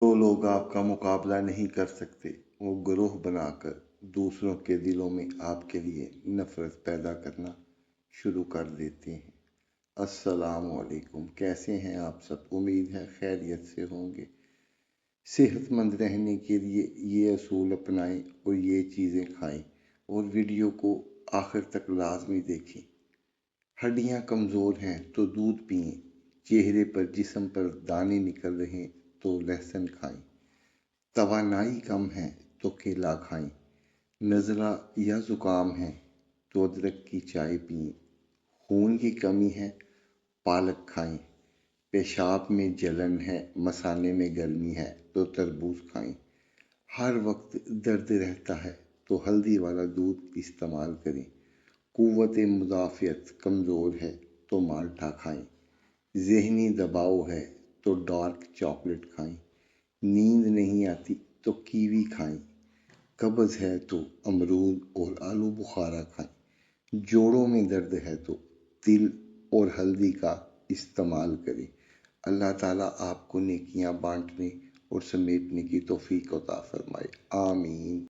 जो लोग आपका मुकाबला नहीं कर सकते वो ग्रोह बनाकर दूसरों के दिलों में आपके लिए नफरत पैदा करना शुरू कर देते हैं। अस्सलामुअलैकुम, कैसे हैं आप सब? उम्मीद है खैरियत से होंगे। सेहतमंद रहने के लिए ये असूल अपनाएं और ये चीज़ें खाएं और वीडियो को आखिर तक लाजमी देखें। हड्डियां कमज़ोर हैं तो दूध पिएं, चेहरे पर जिस्म पर दाने निकल रहे हैं तो लहसुन खाएं, तवानाई कम है तो केला खाएं, नज़ला या ज़ुकाम है तो अदरक की चाय पिएं, खून की कमी है पालक खाएं, पेशाब में जलन है, मसाने में गर्मी है तो तरबूज खाएं, हर वक्त दर्द रहता है तो हल्दी वाला दूध इस्तेमाल करें, कुव्वत मुदाफ़ियत कमज़ोर है तो माल्टा खाएं, ज़हनी दबाव है तो डार्क चॉकलेट खाएं, नींद नहीं आती तो कीवी खाएं, कब्ज़ है तो अमरूद और आलू बुखारा खाएं, जोड़ों में दर्द है तो तिल और हल्दी का इस्तेमाल करें। अल्लाह ताला आपको नेकियां बांटने और समेटने की तौफीक अता फरमाए। आमीन।